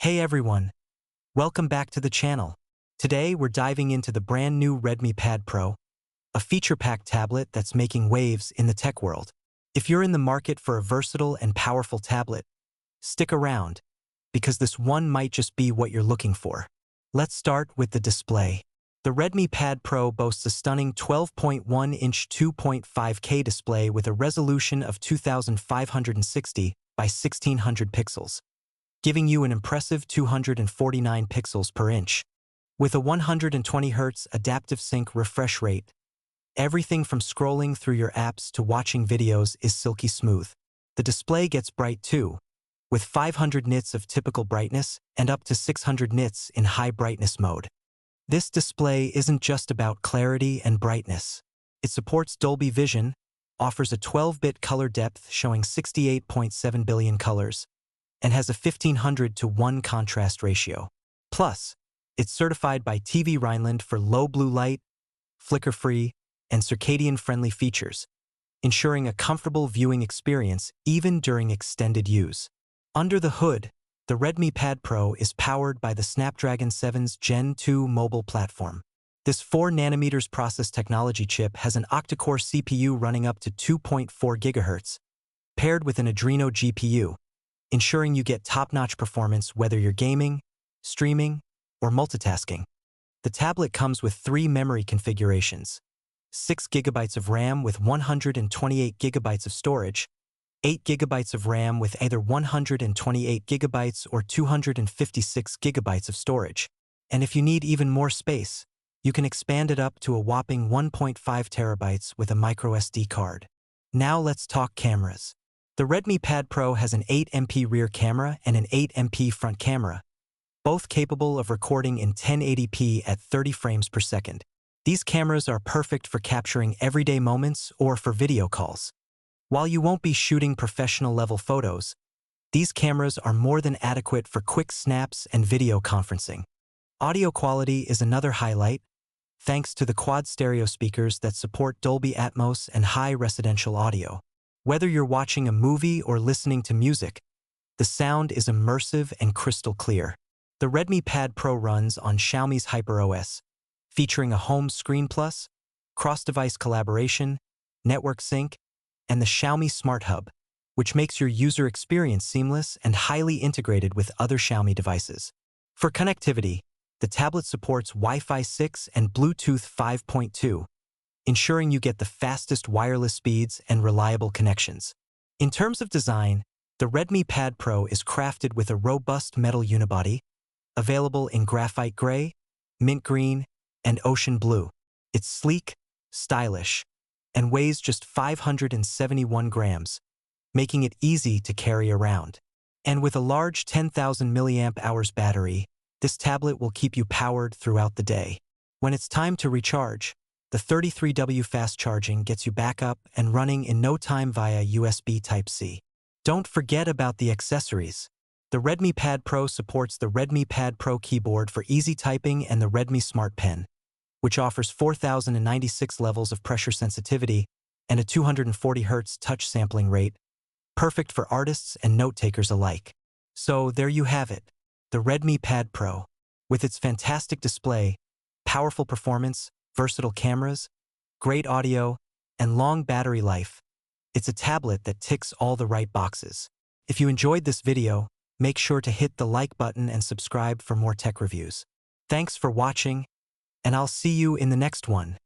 Hey everyone, welcome back to the channel. Today we're diving into the brand new Redmi Pad Pro, a feature-packed tablet that's making waves in the tech world. If you're in the market for a versatile and powerful tablet, stick around, because this one might just be what you're looking for. Let's start with the display. The Redmi Pad Pro boasts a stunning 12.1-inch 2.5K display with a resolution of 2560 by 1600 pixels, giving you an impressive 249 pixels per inch. With a 120Hz adaptive sync refresh rate, everything from scrolling through your apps to watching videos is silky smooth. The display gets bright too, with 500 nits of typical brightness and up to 600 nits in high brightness mode. This display isn't just about clarity and brightness. It supports Dolby Vision, offers a 12-bit color depth showing 68.7 billion colors, and has a 1500:1 contrast ratio. Plus, it's certified by TV Rhineland for low blue light, flicker-free, and circadian-friendly features, ensuring a comfortable viewing experience even during extended use. Under the hood, the Redmi Pad Pro is powered by the Snapdragon 7's Gen 2 mobile platform. This 4nm process technology chip has an octa-core CPU running up to 2.4 GHz, paired with an Adreno GPU, ensuring you get top-notch performance whether you're gaming, streaming, or multitasking. The tablet comes with 3 memory configurations: 6 GB of RAM with 128 GB of storage, 8 GB of RAM with either 128 GB or 256 GB of storage. And if you need even more space, you can expand it up to a whopping 1.5 TB with a microSD card. Now let's talk cameras. The Redmi Pad Pro has an 8MP rear camera and an 8MP front camera, both capable of recording in 1080p at 30 frames per second. These cameras are perfect for capturing everyday moments or for video calls. While you won't be shooting professional-level photos, these cameras are more than adequate for quick snaps and video conferencing. Audio quality is another highlight, thanks to the quad stereo speakers that support Dolby Atmos and high residential audio. Whether you're watching a movie or listening to music, the sound is immersive and crystal clear. The Redmi Pad Pro runs on Xiaomi's HyperOS, featuring a home screen plus, cross-device collaboration, network sync, and the Xiaomi Smart Hub, which makes your user experience seamless and highly integrated with other Xiaomi devices. For connectivity, the tablet supports Wi-Fi 6 and Bluetooth 5.2, ensuring you get the fastest wireless speeds and reliable connections. In terms of design, the Redmi Pad Pro is crafted with a robust metal unibody, available in graphite gray, mint green, and ocean blue. It's sleek, stylish, and weighs just 571 grams, making it easy to carry around. And with a large 10,000 mAh battery, this tablet will keep you powered throughout the day. When it's time to recharge, the 33W fast charging gets you back up and running in no time via USB Type-C. Don't forget about the accessories. The Redmi Pad Pro supports the Redmi Pad Pro keyboard for easy typing and the Redmi Smart Pen, which offers 4,096 levels of pressure sensitivity and a 240Hz touch sampling rate, perfect for artists and note-takers alike. So there you have it, the Redmi Pad Pro. With its fantastic display, powerful performance, versatile cameras, great audio, and long battery life, it's a tablet that ticks all the right boxes. If you enjoyed this video, make sure to hit the like button and subscribe for more tech reviews. Thanks for watching, and I'll see you in the next one.